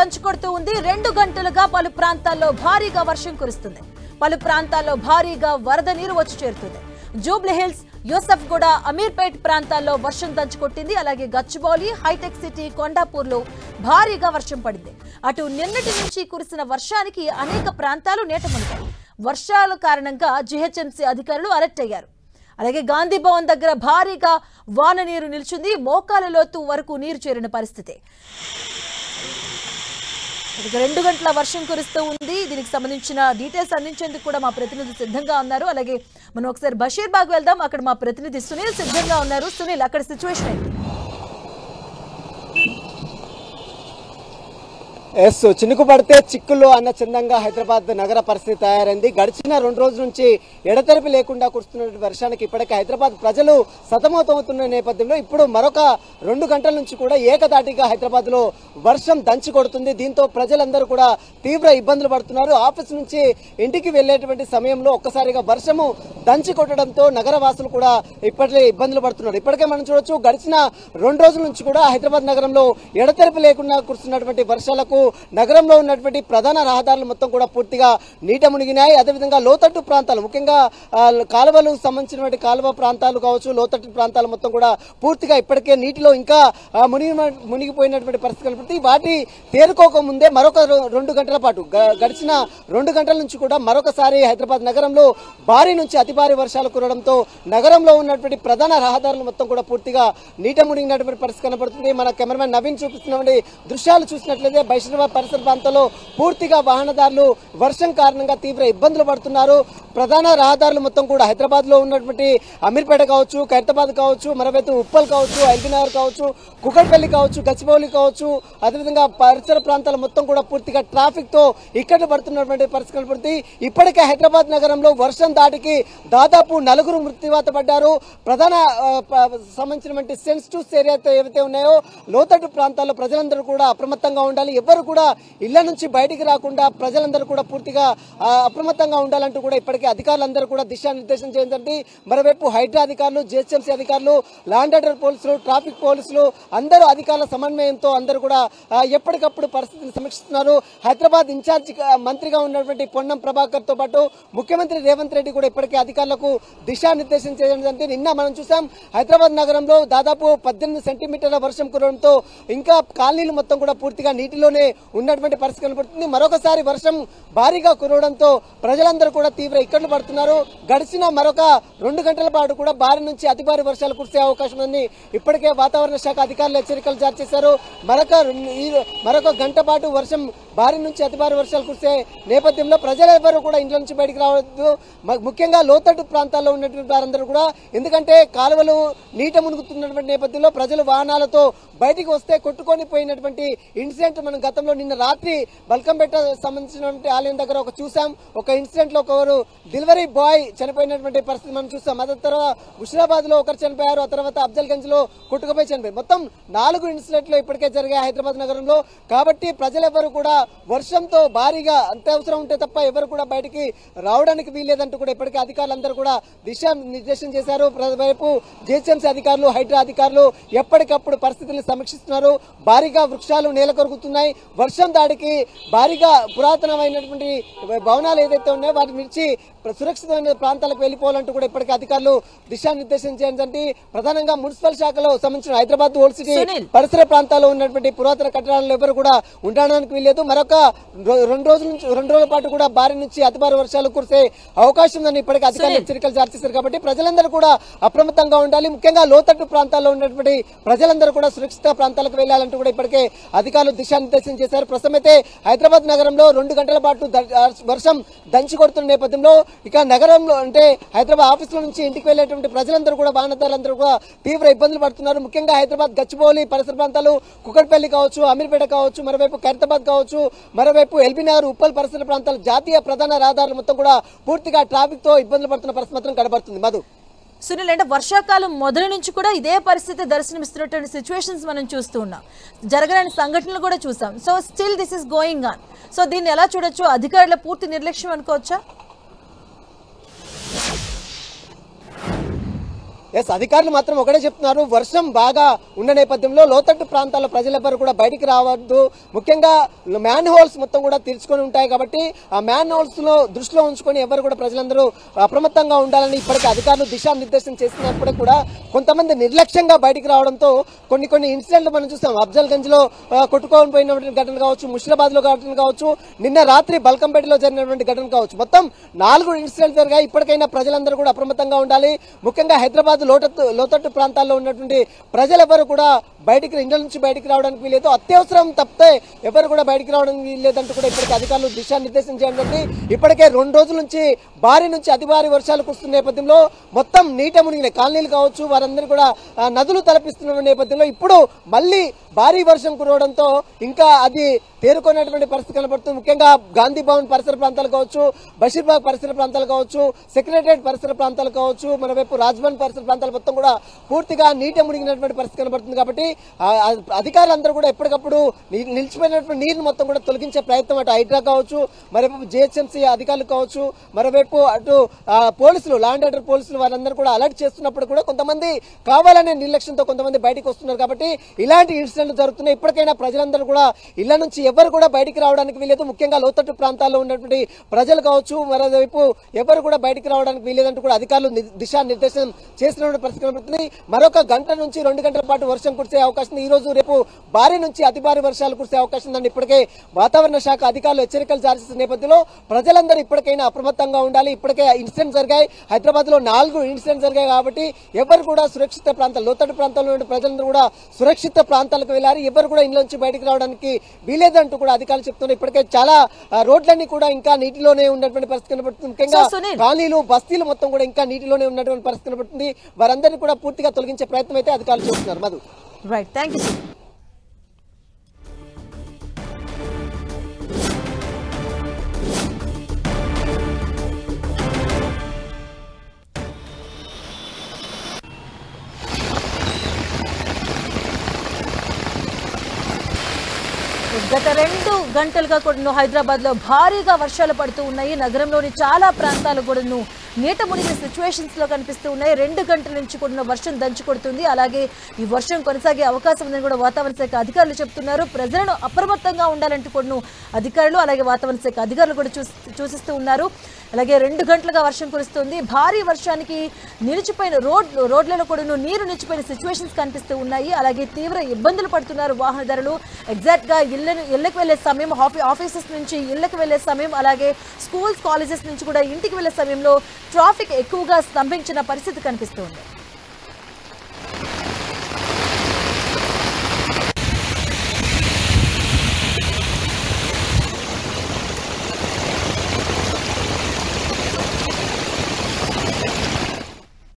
దంచుకొడుతూ ఉంది. 2 గంటలుగా పలు ప్రాంతాల్లో భారీగా వర్షం కురుస్తుంది. పలు ప్రాంతాల్లో భారీగా వరద నీరు వచ్చి చేరుతుంది. జూబ్లీ హిల్స్, యూసఫ్గూడ, అమీర్పేట్ ప్రాంతాల్లో వర్షం దంచుకొట్టింది. అలాగే గచ్చిబౌలి, హైటెక్ సిటీ, కొండాపూర్లో భారీగా వర్షం పడింది. అటు నిన్నటి నుంచి కురిసిన వర్షానికి అనేక ప్రాంతాలు నీట మునిగాయి. వర్షాల కారణంగా జీహెచ్ఎంసీ అధికారులు అలర్ట్ అయ్యారు. అలాగే గాంధీ భవన్ దగ్గర భారీగా వాన నీరు నిలిచింది. మోకాల లోతు వరకు నీరు చేరిన పరిస్థితి. 2 గంటల వర్షం కురుస్తూ ఉంది. దీనికి సంబంధించిన డీటెయిల్స్ అందించేందుకు కూడా మా ప్రతినిధి సిద్ధంగా ఉన్నారు. అలాగే మనం ఒకసారి బషీర్బాగ్ వెళ్దాం. అక్కడ మా ప్రతినిధి సునీల్ సిద్ధంగా ఉన్నారు. సునీల్, అక్కడ సిచ్యువేషన్ ఏంటి? చినుకు పడితే చిక్కులు అన్న చందంగా హైదరాబాద్ నగర పరిస్థితి తయారైంది. గడిచిన 2 రోజుల నుంచి ఎడతెరిపి లేకుండా కురుస్తున్న వర్షానికి ఇప్పటికే హైదరాబాద్ ప్రజలు సతమతమవుతున్న నేపథ్యంలో ఇప్పుడు మరొక 2 గంటల నుంచి కూడా ఏకదాటిగా హైదరాబాద్ లో వర్షం దంచి కొడుతుంది. దీంతో ప్రజలందరూ కూడా తీవ్ర ఇబ్బందులు పడుతున్నారు. ఆఫీస్ నుంచి ఇంటికి వెళ్లేటువంటి సమయంలో ఒక్కసారిగా వర్షము దంచి కొట్టడంతో నగర వాసులు కూడా ఇప్పటికే ఇబ్బందులు పడుతున్నారు. ఇప్పటికే మనం చూడొచ్చు, గడిచిన 2 రోజుల నుంచి కూడా హైదరాబాద్ నగరంలో ఎడతెరిపి లేకుండా కురుస్తున్నటువంటి వర్షాలకు నగరంలో ఉన్నటువంటి ప్రధాన రహదారులు మొత్తం కూడా పూర్తిగా నీట మునిగినాయి. అదేవిధంగా లోతట్టు ప్రాంతాలు, ముఖ్యంగా కాలువలకు సంబంధించినటువంటి కాలువ ప్రాంతాలు కావచ్చు, లోతట్టు ప్రాంతాలు మొత్తం కూడా పూర్తిగా ఇప్పటికే నీటిలో ఇంకా మునిగిపోయినటువంటి పరిస్థితి కనపడుతుంది. వాటి తేరుకోక ముందే మరొక 2 గంటల పాటు గడిచిన 2 గంటల నుంచి కూడా మరొకసారి హైదరాబాద్ నగరంలో భారీ నుంచి అతి భారీ వర్షాలు కురవడంతో నగరంలో ఉన్నటువంటి ప్రధాన రహదారులు మొత్తం కూడా పూర్తిగా నీట మునిగినటువంటి పరిస్థితి కనపడుతుంది. మన కెమెరామెన్ నవీన్ చూపిస్తున్నటువంటి దృశ్యాలు చూసినట్లయితే బైష్ పరిసర ప్రాంతాల్లో పూర్తిగా వాహనదారులు వర్షం కారణంగా తీవ్ర ఇబ్బందులు పడుతున్నారు. ప్రధాన రహదారులు మొత్తం కూడా హైదరాబాద్ లో ఉన్నటువంటి అమీర్పేట కావచ్చు, ఖైరతాబాద్ కావచ్చు, మరోవైపు ఉప్పల్ కావచ్చు, ఎల్బీనగర్ కావచ్చు, కుకట్పల్లి కావచ్చు, గచ్చిబౌలి కావచ్చు, అదేవిధంగా పరిసర ప్రాంతాలు మొత్తం కూడా పూర్తిగా ట్రాఫిక్ తో ఇక్కట్లు పడుతున్నటువంటి పరిస్థితి కనపడుతుంది. ఇప్పటికే హైదరాబాద్ నగరంలో వర్షం దాటికి దాదాపు 4 మృత్యువాత పడ్డారు. ప్రధాన సంబంధించినటువంటి సెన్సిటివ్ ఏరియాతో ఏవైతే ఉన్నాయో లోతట్టు ప్రాంతాల్లో ప్రజలందరూ కూడా అప్రమత్తంగా ఉండాలి. ఎవరు కూడా ఇళ్ల నుంచి బయటికి రాకుండా ప్రజలందరూ కూడా పూర్తిగా అప్రమత్తంగా ఉండాలంటూ కూడా ఇప్పటికే అధికారులందరూ కూడా దిశానిర్దేశం చేయండి. మరోవైపు హైడ్రా అధికారులు, జిహెచ్ఎంసీ అధికారులు, ల్యాండ్ ఆర్డర్ పోలీసులు, ట్రాఫిక్ పోలీసులు అందరూ అధికారుల సమన్వయంతో అందరూ కూడా ఎప్పటికప్పుడు పరిస్థితిని సమీక్షిస్తున్నారు. హైదరాబాద్ ఇన్ఛార్జి మంత్రిగా ఉన్నటువంటి పొన్నం ప్రభాకర్ తో పాటు ముఖ్యమంత్రి రేవంత్ రెడ్డి కూడా ఇప్పటికే అధికారులకు దిశానిర్దేశం చేయడం. నిన్న మనం చూసాం, హైదరాబాద్ నగరంలో దాదాపు 18 సెంటీమీటర్ల వర్షం కురవడంతో ఇంకా కాలనీలు మొత్తం కూడా పూర్తిగా నీటిలోనే ఉన్నటువంటి పరిస్థితి కనపడుతుంది. మరొకసారి వర్షం భారీగా కురవడంతో ప్రజలందరూ కూడా తీవ్ర ఇక్కట్లు పడుతున్నారు. గడిచిన మరొక 2 గంటల పాటు కూడా భారీ నుంచి అతి భారీ వర్షాలు కురిసే అవకాశం ఉంది. ఇప్పటికే వాతావరణ శాఖ అధికారులు హెచ్చరికలు జారీ చేశారు. మరొక గంట పాటు వర్షం భారీ నుంచి అతి భారీ వర్షాలు కురిసే నేపథ్యంలో ప్రజలెవరూ కూడా ఇంట్లో నుంచి బయటికి రావద్దు. ముఖ్యంగా లోతట్టు ప్రాంతాల్లో ఉన్నటువంటి వారందరూ కూడా, ఎందుకంటే కాలువలు నీట మునుగుతున్నటువంటి నేపథ్యంలో ప్రజలు వాహనాలతో బయటికి వస్తే కొట్టుకొని పోయినటువంటి ఇన్సిడెంట్ మనం గతంలో నిన్న రాత్రి బల్కంపేట సంబంధించినటువంటి ఆలయం దగ్గర చూసాం. ఒక ఇన్సిడెంట్ లో ఒకరు డెలివరీ బాయ్ చనిపోయినటువంటి పరిస్థితి మనం చూసాం. అదే తర్వాత హుషరాబాద్ లో ఒకరు చనిపోయారు. ఆ తర్వాత అఫ్జల్ గంజ్ లో కొట్టుకుపోయి చనిపోయారు. మొత్తం 4 ఇన్సిడెంట్లు ఇప్పటికే జరిగాయి హైదరాబాద్ నగరంలో. కాబట్టి ప్రజలెవరూ కూడా వర్షంతో భారీగా అత్యవసరం ఉంటే తప్ప ఎవరు కూడా బయటికి రావడానికి వీల్లేదంటూ కూడా ఇప్పటికే అధికారులందరూ కూడా దిశానిర్దేశం చేశారు. వైపు జిహెచ్ఎంసీ అధికారులు, హైడ్రా అధికారులు ఎప్పటికప్పుడు పరిస్థితులను సమీక్షిస్తున్నారు. భారీగా వృక్షాలు నేల కొరుకుతున్నాయి. వర్షం దాడికి భారీగా పురాతనమైనటువంటి భవనాలు ఏదైతే ఉన్నాయో వాటిని విడిచి సురక్షితమైన ప్రాంతాలకు వెళ్ళిపోవాలంటూ కూడా ఇప్పటికే అధికారులు దిశానిర్దేశం చేయండి. ప్రధానంగా మున్సిపల్ శాఖలో సంబంధించిన హైదరాబాద్ ఓల్డ్ సిటీ పరిసర ప్రాంతాల్లో ఉన్నటువంటి పురాతన కట్టడాలను ఎవరు కూడా ఉండడానికి వీల్లేదు. మరొక 2 రోజుల పాటు కూడా భారీ నుంచి అతి భారీ వర్షాలు కురిసే అవకాశం ఉందని ఇప్పటికే అధికారులు హెచ్చరికలు జారీ చేశారు. కాబట్టి ప్రజలందరూ కూడా అప్రమత్తంగా ఉండాలి. ముఖ్యంగా లోతట్టు ప్రాంతాల్లో ఉన్నటువంటి ప్రజలందరూ కూడా సురక్షిత ప్రాంతాలకు వెళ్లాలంటూ కూడా ఇప్పటికే అధికారులు దిశానిర్దేశం చేశారు. ప్రస్తుతం అయితే హైదరాబాద్ నగరంలో 2 గంటల పాటు వర్షం దంచి కొడుతున్న నేపథ్యంలో ఇక నగరంలో అంటే హైదరాబాద్ ఆఫీసుల నుంచి ఇంటికి వెళ్లేటువంటి ప్రజలందరూ కూడా వాహనదారులందరూ కూడా తీవ్ర ఇబ్బందులు పడుతున్నారు. ముఖ్యంగా హైదరాబాద్ గచ్చిబౌలి పరిసర ప్రాంతాలు, కుకట్పల్లి కావచ్చు, అమీర్పేట కావచ్చు, మరోవైపు ఖైరతాబాద్ కావచ్చు, మరోవైపు ఎల్బీనగర్, ఉప్పల్ పరిసర ప్రాంతాలు, జాతీయ ప్రధాన రహదారులు మొత్తం కూడా పూర్తిగా ట్రాఫిక్ తో ఇబ్బందులు పడుతున్న పరిస్థితి మాత్రం కనబడుతుంది. మధు, సునీల్, అంటే వర్షాకాలం మొదటి నుంచి కూడా ఇదే పరిస్థితి దర్శనమిస్తున్నటువంటి సిచ్యువేషన్స్ మనం చూస్తూ ఉన్నాం. జరగలేని సంఘటనలు కూడా చూసాం. So still this is going on. So దీన్ని ఎలా చూడొచ్చు? అధికారుల పూర్తి నిర్లక్ష్యం అనుకోవచ్చా? ఎస్, అధికారులు మాత్రం ఒకటే చెప్తున్నారు, వర్షం బాగా ఉన్న నేపథ్యంలో లోతట్టు ప్రాంతాల ప్రజలెవరు కూడా బయటికి రావద్దు, ముఖ్యంగా మ్యాన్ హోల్స్ మొత్తం కూడా తెరుచుకొని ఉంటాయి కాబట్టి ఆ మ్యాన్ హోల్స్ లో దృష్టిలో ఉంచుకొని ఎవరు కూడా ప్రజలందరూ అప్రమత్తంగా ఉండాలని ఇప్పటికే అధికారులు దిశానిర్దేశం చేసినప్పుడు కూడా కొంతమంది నిర్లక్ష్యంగా బయటికి రావడంతో కొన్ని ఇన్సిడెంట్లు మనం చూస్తాం. అఫ్జల్ గంజ్ లో కొట్టుకొని పోయినటువంటి ఘటన కావచ్చు, ముషిరాబాద్ లో ఘటన కావచ్చు, నిన్న రాత్రి బల్కంపేటలో జరిగినటువంటి ఘటన కావచ్చు, మొత్తం 4 ఇన్సిడెంట్లు జరిగాయి. ఇప్పటికైనా ప్రజలందరూ కూడా అప్రమత్తంగా ఉండాలి. ముఖ్యంగా హైదరాబాద్ లోతట్టు ప్రాంతాల్లో ఉన్నటువంటి ప్రజలెవరు కూడా బయటికి ఇండ్ల నుంచి బయటికి రావడానికి వీలేదు, అత్యవసరం తప్పితే ఎవరు కూడా బయటికి రావడానికి వీల్లేదంటూ కూడా ఇప్పటికే అధికారులు దిశానిర్దేశం చేయడం. ఇప్పటికే 2 రోజుల నుంచి భారీ నుంచి అతి భారీ వర్షాలు కురుస్తున్న నేపథ్యంలో మొత్తం నీట మునిగిన కాలనీలు కావచ్చు, వారందరూ కూడా నదులు తలపిస్తున్న నేపథ్యంలో ఇప్పుడు మళ్ళీ భారీ వర్షం కురవడంతో ఇంకా అది తేరుకున్నటువంటి పరిస్థితి కనబడుతుంది. ముఖ్యంగా గాంధీ భవన్ పరిసర ప్రాంతాలు కావచ్చు, బషీర్బాగ్ పరిసర ప్రాంతాలు కావచ్చు, సెక్రటరియట్ పరిసర ప్రాంతాలు కావచ్చు, మరోవైపు రాజ్భవన్ పరిసర ప్రాంతాలు మొత్తం కూడా పూర్తిగా నీట మునిగినటువంటి పరిస్థితి కనబడుతుంది. కాబట్టి అధికారులందరూ కూడా ఎప్పటికప్పుడు నిలిచిపోయినటువంటి నీరుని మొత్తం కూడా తొలగించే ప్రయత్నం అటు హైడ్రా కావచ్చు, మరోవైపు జిహెచ్ఎంసీ అధికారులు కావచ్చు, మరోవైపు అటు పోలీసులు లా అండ్ ఆర్డర్ పోలీసులు వారందరూ కూడా అలర్ట్ చేస్తున్నప్పుడు కూడా కొంతమంది కావాలనే నిర్లక్ష్యంతో కొంతమంది బయటకు వస్తున్నారు. కాబట్టి ఇలాంటి ఇన్సిడెంట్లు జరుగుతున్నాయి. ఇప్పటికైనా ప్రజలందరూ కూడా ఇళ్ల నుంచి ఎవరు కూడా బయటికి రావడానికి వీలేదు, ముఖ్యంగా లోతట్టు ప్రాంతాల్లో ఉన్నటువంటి ప్రజలు కావచ్చు, మరోవైపు ఎవరు కూడా బయటికి రావడానికి వీలేదంటూ కూడా అధికారులు దిశానిర్దేశం చేసినటువంటి పరిస్థితి కనబడుతుంది. మరొక గంట నుంచి 2 గంటల పాటు వర్షం కురిసే అవకాశం ఉంది. ఈ రోజు రేపు భారీ నుంచి అతి భారీ వర్షాలు కురిసే అవకాశం ఉందని ఇప్పటికే వాతావరణ శాఖ అధికారులు హెచ్చరికలు జారీ చేసిన నేపథ్యంలో ప్రజలందరూ ఇప్పటికైనా అప్రమత్తంగా ఉండాలి. ఇప్పటికే ఇన్సిడెంట్ జరిగాయి, హైదరాబాద్ లో 4 ఇన్సిడెంట్ జరిగాయి. కాబట్టి ఎవరు కూడా సురక్షిత ప్రాంతాలు, లోతట్టు ప్రాంతాల్లో ఉన్న ప్రజలందరూ కూడా సురక్షిత ప్రాంతాలకు వెళ్లారు, ఎవరు కూడా ఇళ్ల నుంచి బయటకు రావడానికి వీలేదంటూ కూడా అధికారులు చెప్తున్నారు. ఇప్పటికే చాలా రోడ్లన్నీ కూడా ఇంకా నీటిలోనే ఉన్నటువంటి పరిస్థితి కనబడుతుంది. ముఖ్యంగా కాలనీలు, బస్తీలు మొత్తం కూడా ఇంకా నీటిలోనే ఉన్నటువంటి పరిస్థితి కనబడుతుంది. వారందరినీ కూడా పూర్తిగా తొలగించే ప్రయత్నం అయితే అధికారులు చేస్తున్నారు. Madhu, right, thank you. గత 2 గంటలుగా కూడా హైదరాబాద్ లో భారీగా వర్షాలు పడుతూ ఉన్నాయి. నగరంలోని చాలా ప్రాంతాలు కూడా నీట మునిగిన సిచ్యువేషన్స్ లో కనిపిస్తూ ఉన్నాయి. 2 గంటల నుంచి కూడా వర్షం దంచి కొడుతుంది. అలాగే ఈ వర్షం కొనసాగే అవకాశం ఉందని కూడా వాతావరణ శాఖ అధికారులు చెప్తున్నారు. ప్రజలను అప్రమత్తంగా ఉండాలంటూ కూడా అధికారులు అలాగే వాతావరణ శాఖ అధికారులు కూడా సూచిస్తూ ఉన్నారు. అలాగే 2 గంటలుగా వర్షం కురుస్తుంది. భారీ వర్షానికి నిలిచిపోయిన రోడ్లలో కూడా నీరు నిలిచిపోయిన సిచ్యువేషన్స్ కనిపిస్తూ ఉన్నాయి. అలాగే తీవ్ర ఇబ్బందులు పడుతున్నారు వాహనదారులు. ఎగ్జాక్ట్ గా ఇళ్లకు వెళ్లే సమయం, ఆఫీసెస్ నుంచి ఇళ్లకు వెళ్లే సమయం, అలాగే స్కూల్స్, కాలేజెస్ నుంచి కూడా ఇంటికి వెళ్లే సమయంలో ట్రాఫిక్ ఎక్కువగా స్తంభించిన పరిస్థితి కనిపిస్తుంది.